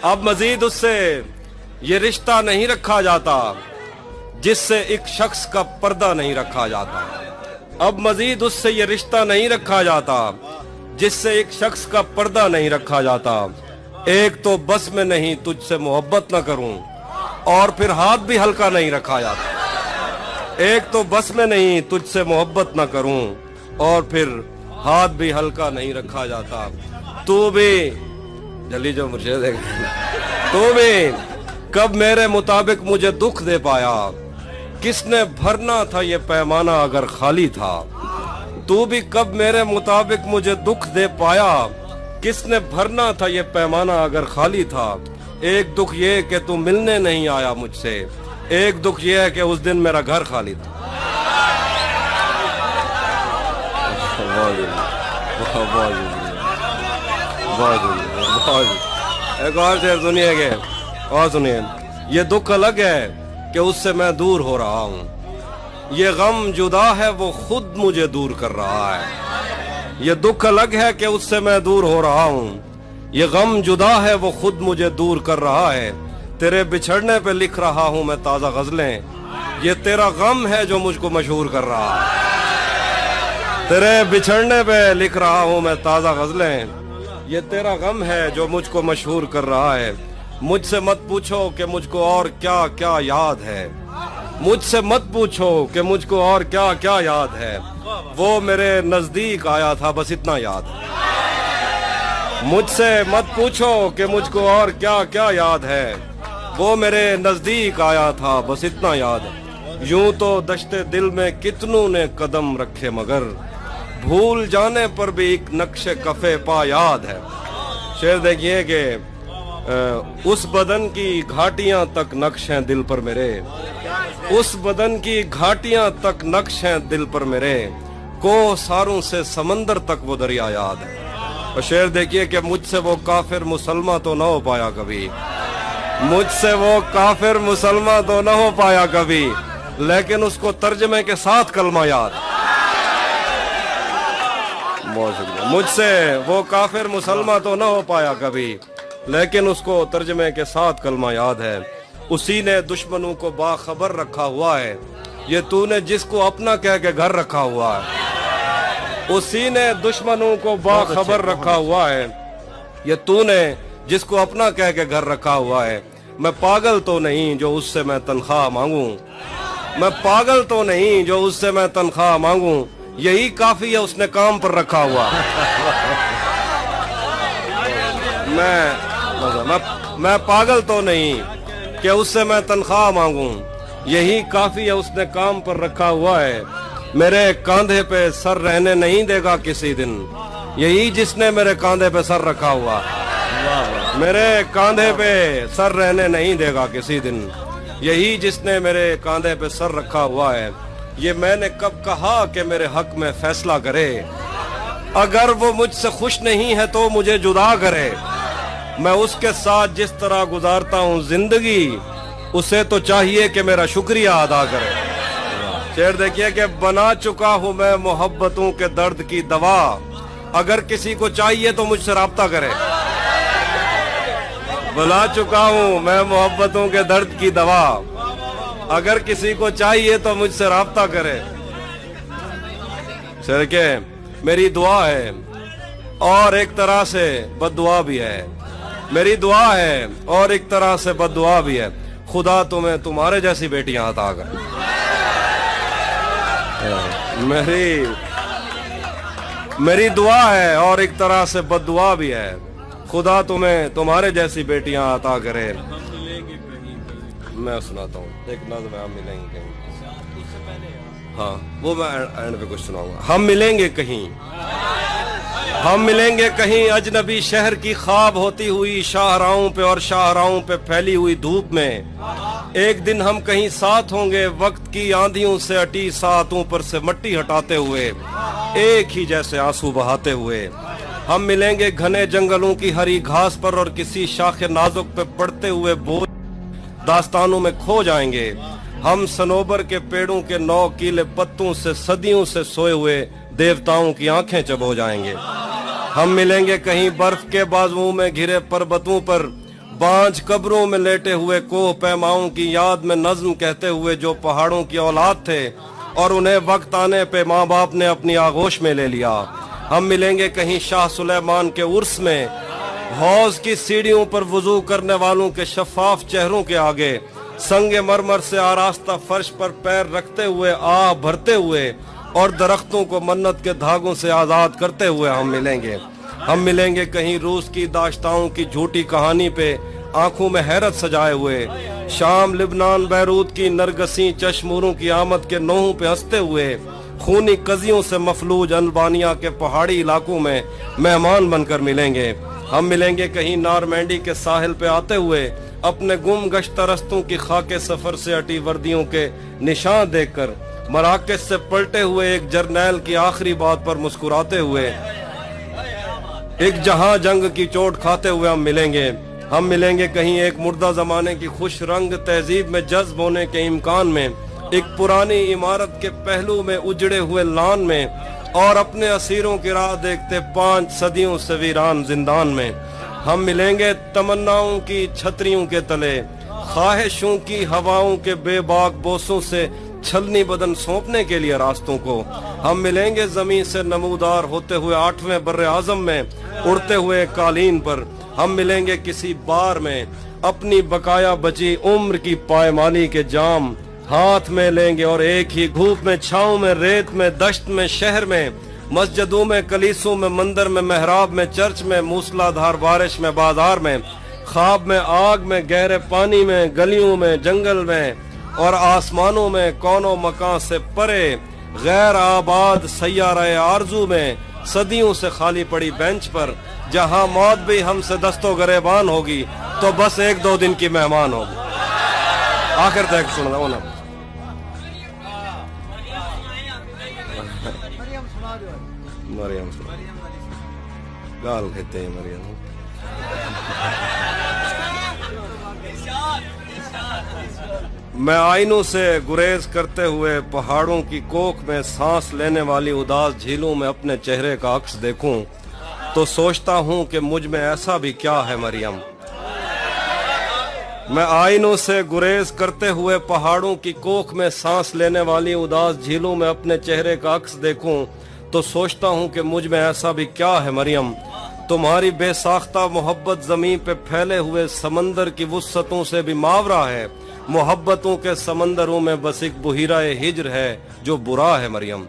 अब मजीद उससे ये रिश्ता नहीं रखा जाता जिससे एक शख्स का पर्दा नहीं रखा जाता। अब मजीद उससे ये रिश्ता नहीं रखा जाता जिससे एक शख्स का पर्दा नहीं रखा जाता। एक तो बस में नहीं तुझसे मोहब्बत न करूं, और फिर हाथ भी हल्का नहीं रखा जाता। एक तो बस में नहीं तुझसे मोहब्बत न करूं, और फिर हाथ भी हल्का नहीं रखा जाता। तू भी जल्दी जो मुर्शिद है, तू भी कब मेरे मुताबिक मुझे दुख दे पाया, किसने भरना था ये पैमाना अगर खाली था। तू भी कब मेरे मुताबिक मुझे दुख दे पाया, किसने भरना था ये पैमाना अगर खाली था। एक दुख ये कि तू मिलने नहीं आया मुझसे, एक दुख ये है कि उस दिन मेरा घर खाली था। एक और शेर सुनिए के, और सुनिए। ये दुख अलग है कि उससे मैं दूर हो रहा हूँ, ये गम जुदा है वो खुद मुझे दूर कर रहा है। ये दुख अलग है कि उससे मैं दूर हो रहा हूँ, ये गम जुदा है वो खुद मुझे दूर कर रहा है। तेरे बिछड़ने पे लिख रहा हूँ मैं ताज़ा गज़लें, ये तेरा गम है जो मुझको मशहूर कर रहा है। तेरे बिछड़ने पे लिख रहा हूँ मैं ताज़ा गज़लें, ये तेरा गम है जो मुझको मशहूर कर रहा है। मुझसे मत पूछो कि मुझको और क्या क्या याद है, मुझसे मत पूछो कि मुझको और क्या क्या याद है। वो मेरे नजदीक आया था बस इतना याद है। मुझसे मत पूछो कि मुझको और क्या क्या याद है, वो मेरे नजदीक आया था बस इतना याद है। यूं तो दश्ते दिल में कितनों ने कदम रखे मगर भूल जाने पर भी एक नक्शे कफे पा याद है। शेर देखिए कि उस बदन की घाटियां तक नक्श हैं दिल पर मेरे, उस बदन की घाटियां तक नक्श हैं दिल पर मेरे, को सारों से समंदर तक वो दरिया याद है। और शेर देखिए कि मुझसे वो काफिर मुसलमान तो न हो पाया कभी, मुझसे वो काफिर मुसलमान तो न हो पाया कभी, लेकिन उसको तर्जमे के साथ कलमा याद। बहुत शुक्रिया। मुझसे वो काफिर मुसलमान तो न हो पाया कभी, लेकिन उसको तर्जमे के साथ कलमा याद है। उसी ने दुश्मनों को बाखबर रखा हुआ है, ये तूने जिसको अपना कह के घर रखा हुआ है। उसी ने दुश्मनों को बाखबर रखा हुआ है, ये तूने जिसको अपना कह के घर रखा हुआ है। मैं पागल तो नहीं जो उससे मैं तनख्वाह मांगूं, मैं पागल तो नहीं जो उससे मैं तनख्वाह मांगूं, यही काफी है उसने काम पर रखा हुआ। मैं पागल तो नहीं कि उससे मैं तनख्वाह मांगूं, यही काफी है उसने काम पर रखा हुआ है। मेरे कांधे पे सर रहने नहीं देगा किसी दिन, यही जिसने मेरे कांधे पे सर रखा हुआ। मेरे कांधे पे सर रहने नहीं देगा किसी दिन, यही जिसने मेरे कांधे पे सर रखा हुआ है। ये मैंने कब कहा कि मेरे हक में फैसला करे, अगर वो मुझसे खुश नहीं है तो मुझे जुदा करे। मैं उसके साथ जिस तरह गुजारता हूँ जिंदगी, उसे तो चाहिए कि मेरा शुक्रिया अदा करे। शेर देखिए कि बना चुका हूँ मैं मोहब्बतों के दर्द की दवा, अगर किसी को चाहिए तो मुझसे राब्ता करे। बना चुका हूँ मैं मोहब्बतों के दर्द की दवा, अगर किसी को चाहिए तो मुझसे राब्ता करे। शेर के मेरी दुआ है और एक तरह से बद्दुआ भी है, मेरी दुआ है और एक तरह से बद्दुआ भी है। खुदा तुम्हें तुम्हारे जैसी बेटियां अता करे। मेरी दुआ है और एक तरह से बद्दुआ भी है, खुदा तुम्हें तुम्हारे जैसी बेटियां अता करे। मैं सुनाता हूँ एक नज़्म है, हम मिलेंगे कहीं। हाँ वो मैं एंड पे कुछ सुनाऊंगा। हम मिलेंगे कहीं, हम मिलेंगे कहीं अजनबी शहर की ख्वाब होती हुई शाहराहों पे और शाहराहों पे फैली हुई धूप में। एक दिन हम कहीं साथ होंगे वक्त की आंधियों से अटी सातों पर से मट्टी हटाते हुए, एक ही जैसे आंसू बहाते हुए। हम मिलेंगे घने जंगलों की हरी घास पर और किसी शाखे नाजुक पे पड़ते हुए बोझ दास्तानों में खो जाएंगे। हम सनोबर के पेड़ों के 9 कीले पत्तों से सदियों से सोए हुए देवताओं की आंखें चबो जाएंगे। हम मिलेंगे कहीं बर्फ के बाजुओं में घिरे पर्वतों पर बांझ कब्रों में लेटे हुए कोह पैमाओं की याद में नज्म कहते हुए जो पहाड़ों की औलाद थे और उन्हें वक्त आने पे माँ बाप ने अपनी आगोश में ले लिया। हम मिलेंगे कहीं शाह सुलेमान के उर्स में, हौज की सीढ़ियों पर वुजू करने वालों के शफाफ चेहरों के आगे, संगे मरमर से आरास्ता फर्श पर पैर रखते हुए आह भरते हुए और दरख्तों को मन्नत के धागों से आजाद करते हुए हम मिलेंगे कहीं रूस की दाश्ताओं की झूठी कहानी पे आंखों में हैरत सजाए हुए, शाम लिबनान बैरूत की नरगसी चश्मूरों की आमद के नोहों पे हंसते हुए, खूनी कजियों से मफलूज अल्बानिया के पहाड़ी इलाकों में मेहमान बनकर मिलेंगे। हम मिलेंगे कहीं नारमैंडी के साहिल पे आते हुए अपने गुम गश्तरस्तों की खाके सफर से अटी वर्दियों के निशान देखकर, मराकश से पलटे हुए एक जर्नैल की आखिरी बात पर मुस्कुराते हुए, एक जहां जंग की चोट खाते हुए हम मिलेंगे कहीं एक मुर्दा जमाने की खुश रंग तहजीब में जज्ब होने के इम्कान में, एक पुरानी इमारत के पहलू में उजड़े हुए लान में और अपने असीरों की राह देखते 5 सदियों से वीरान जिंदान में। हम मिलेंगे तमन्नाओं की छतरियों के तले, ख्वाहिशों की हवाओं के बेबाक बोसों से छलनी बदन सौंपने के लिए रास्तों को। हम मिलेंगे जमीन से नमूदार होते हुए 8वें बर्रे आजम में उड़ते हुए कालीन पर। हम मिलेंगे किसी बार में अपनी बकाया बची उम्र की पायमाली के जाम हाथ में लेंगे और एक ही धूप में, छांव में, रेत में, दश्त में, शहर में, मस्जिदों में, कलीसों में, मंदिर में, मेहराब में, चर्च में, मूसलाधार बारिश में, बाजार में, ख्वाब में, आग में, गहरे पानी में, गलियों में, जंगल में और आसमानों में, कौनो मकान से परे गैर आबाद सैयारा आरजू में, सदियों से खाली पड़ी बेंच पर जहां मौत भी हमसे दस्तो गरेबान होगी तो बस 1-2 दिन की मेहमान होगी। आखिर तक सुन रहा ना मरियम गाल कहते हैं मरियम। मैं आईनों से गुरेज करते हुए पहाड़ों की कोख में सांस लेने वाली उदास झीलों में अपने चेहरे का अक्स देखूं तो सोचता हूं कि मुझ में ऐसा भी क्या है मरियम। मैं आईनों से गुरेज करते हुए पहाड़ों की कोख में सांस लेने वाली उदास झीलों में अपने चेहरे का अक्स देखूं तो सोचता हूं कि मुझ में ऐसा भी क्या है मरियम। तुम्हारी बेसाख्ता मोहब्बत जमीन पे फैले हुए समंदर की वुस्सतों से भी मावरा है, मोहब्बतों के समंदरों में बस एक बुहिरा हिज्र है जो बुरा है मरियम।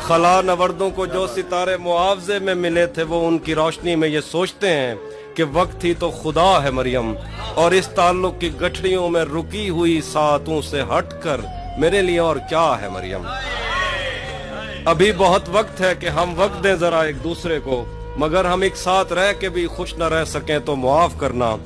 खला नवर्दों को जो सितारे मुआवजे में मिले थे वो उनकी रोशनी में ये सोचते हैं कि वक्त ही तो खुदा है मरियम, और इस ताल्लुक की गठड़ियों में रुकी हुई सातों से हटकर मेरे लिए और क्या है मरियम। अभी बहुत वक्त है कि हम वक्त दें जरा एक दूसरे को, मगर हम एक साथ रह के भी खुश न रह सकें तो मुआफ करना,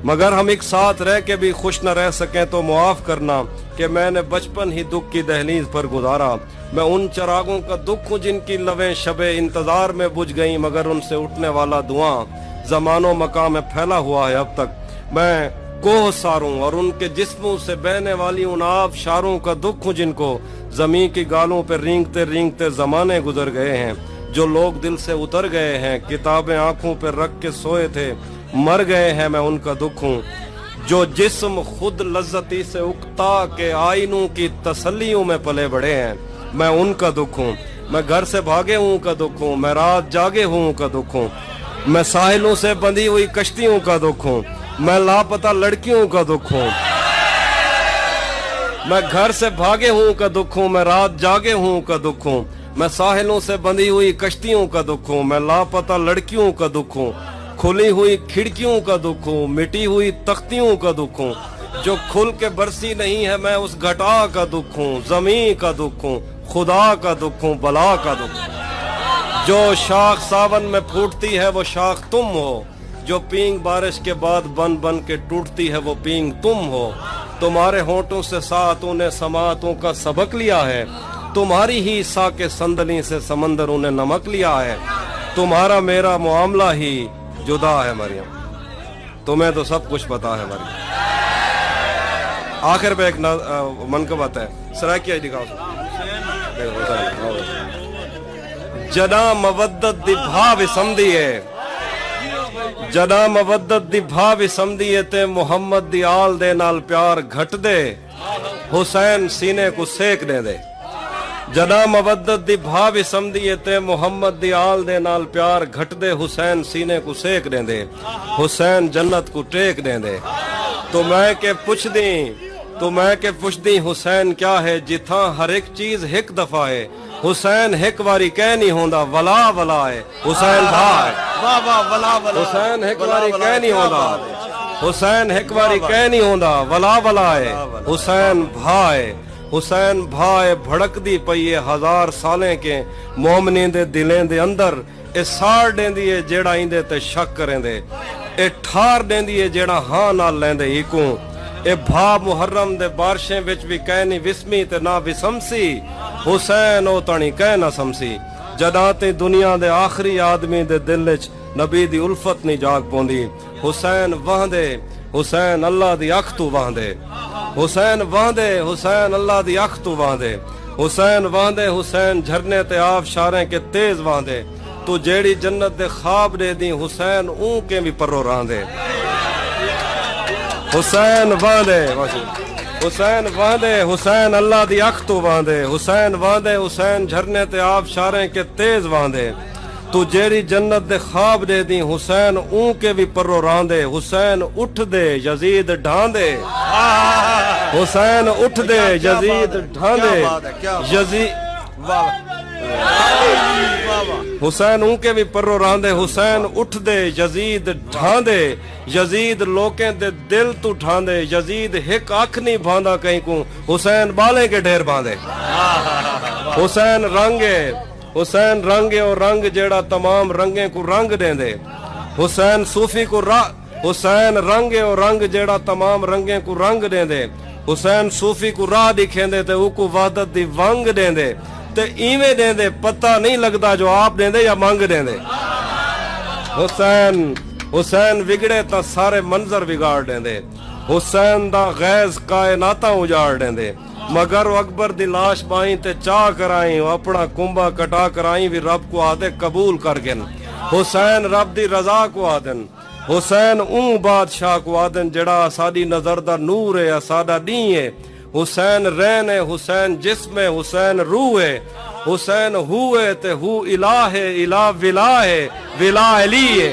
मगर हम एक साथ रह के भी खुश न रह सकें तो मुआफ करना कि मैंने बचपन ही दुख की दहलीज पर गुजारा। मैं उन चरागों का दुख हूँ जिनकी लवें शबे इंतजार में बुझ गई, मगर उनसे उठने वाला धुआं जमानो मकाम में फैला हुआ है अब तक। मैं कोह सारों और उनके जिस्मों से बहने वाली उन आब शारों का दुख हूँ जिनको जमीन की गालों पर रेंगते रेंगते जमाने गुजर गए हैं, जो लोग दिल से उतर गए हैं, किताबें आंखों पर रख के सोए थे मर गए हैं, मैं उनका दुख हूँ। जो जिस्म खुद लज्जती से उकता के आईनों की तसल्लियों में पले बड़े हैं, मैं उनका दुख हूँ। मैं घर से भागे हूँ का दुख हूँ, मैं रात जागे हूँ का दुख हूँ, मैं साहिलों से बंधी हुई कश्तियों का दुख हूँ, मैं लापता लड़कियों का दुख हूँ। मैं घर से भागे हूँ का दुख हूँ, मैं रात जागे हूँ का दुख हूँ, मैं साहिलों से बंधी हुई कश्तियों का दुख हूँ, मैं लापता लड़कियों का दुख हूँ, खुली हुई खिड़कियों का दुख हूँ, मिटी हुई तख्तियों का दुख हूँ, जो खुल के बरसी नहीं है मैं उस घटा का दुख हूँ, जमीन का दुख हूँ, खुदा का दुख हूँ, बला का दुख हूँ। जो शाख सावन में फूटती है वो शाख तुम हो, जो पींग बारिश के बाद बन बन के टूटती है वो पींग तुम हो। तुम्हारे होठों से सातों ने समातों का सबक लिया है, तुम्हारी ही सा के संदली से समंदरों ने नमक लिया है। तुम्हारा मेरा मामला ही जुदा है मरियम, तुम्हें तो सब कुछ पता है मरियम। आखिर में एक मनकबत है, सराकिया दिखाओ। जना मवद्दत दी भाव समझिए, जदा मवद्दत दी भा विसमदी है ते मुहम्मद दी आल दे नाल प्यार घट दे हुसैन सीने को सेक दे दे जदा मवद्दत दी भा विसमदी है ते मुहम्मद दी आल दे नाल प्यार घट दे हुसैन सीने को सेक दे दे हुसैन जन्नत को टेक दे दे तो मैं के पुछदी हुसैन क्या है जिथा हर एक चीज एक दफा है हुसैन एक बारी कह नहीं होंदा वला वला है हुसैन भा है हुसैन एक बारी कह नहीं होंदा हुसैन एक बारी कह नहीं होंदा वला वला है हुसैन भा है हुसैन भा है भड़कदी पई है हजार सालें के मोमनी दे दिलें दे अंदर ए साड़ देंदी है जेड़ा इंदे ते शक करेंदे ए ठार देंदी है जेड़ा हां नाल लेंदे इकू ए भा मुहर्रम दे बारशें विच भी कह नहीं विस्मी ते ना विसमसी हुसैन ओ तणी कह ना समसी जदा ते दुनिया दे आखिरी आदमी दे दिल विच नबी दी उल्फत नहीं जाग पौंदी हुसैन वहदे हुसैन अल्लाह दी अख तू वहदे हुसैन वहदे हुसैन अल्लाह दी अख तू वहदे हुसैन वहदे हुसैन झरने ते आब शारें के तेज वहदे तू जेड़ी जन्नत दे ख्वाब दे दी हुसैन ऊ के भी परो रहंदे हुसैन वहदे हुसैन वहदे हुसैन अल्लाह दी अख तू वहदे हुसैन वहदे हुसैन झरने ते आब शारें के तेज वहदे तू जेड़ी जन्नत दे ख्वाब दे दी हुसैन ऊ के भी परो रांदे हुसैन उठ दे यजीद ढांदे हुसैन उठ दे यजीद ढांदे यजीद हुसैन ऊ के भी परो रांदे हुसैन उठ दे यजीद ढांदे यजीद लोकें दे दिल तू ढांदे यजीद हिक अख नहीं भांदा कहीं को हुसैन बाले के ढेर बांधे हुसैन रंगे हुसैन रंग और रंग जेड़ा तमाम रंगे को रंग देंदे हुसैन सूफी को हुसैन रंग और रंग जेड़ा तमाम रंगे को रंग देंदे हुसैन सूफी को राह दिखेंदे ते उको वहदत दी वंग देंदे ते इवें देंदे पता नहीं लगदा जो आप देंदे या मंग देंदे हुसैन विगड़े ता सारे मंजर बिगाड़ देंदे हुसैन दा गैज कायनाता उजाड़ देंदे मगर अकबर दी लाश पाई ते चाह कराई अपना कुंभा कटा कराई भी रब को आदे कबूल कर गन हुसैन रब दी रजा को आदन हुसैन ऊ बादशाह को आदन जड़ा साडी नजर दा नूर है साडा दी है हुसैन रैन है हुसैन जिस्म है हुसैन रूह है हुसैन हु है ते हु इला है इला विला है विला अली है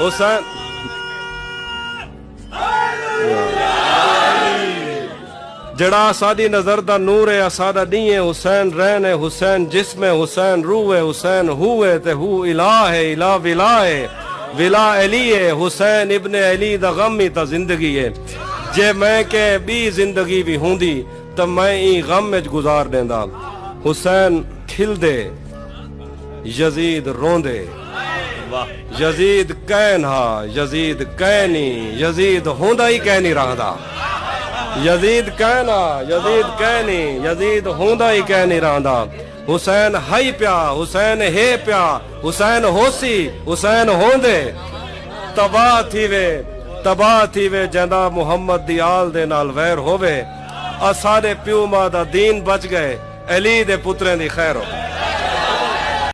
हुसैन जड़ा साडी नजर दा नूर है साडा दी है हुसैन रैन है हुसैन जिस्म है हुसैन रूह है हुसैन हु है ते हु इला है इला विला है विला अली है हुसैन इब्ने अली दा गम ही ता जिंदगी है जे मैं के बी जिंदगी भी होंदी तो मैं ई गम में गुजार देंदा हुसैन खिलदे यजीद रोंदे यजीद कहना यजीद कहनी यजीद होंदा ही कह नहीं रहा यजीद कहना यजीद कहनी यजीद होंदा ही कह नहीं रहा हुसैन हाई प्या हुसैन हे प्या हुसैन होसी हुसैन होंदे तबाह थी वे जंदा मुहम्मद दी आल दे नाल वैर होवे आ सारे प्यू मां दा दीन बच गए अली दे पुत्रें दी खैर हो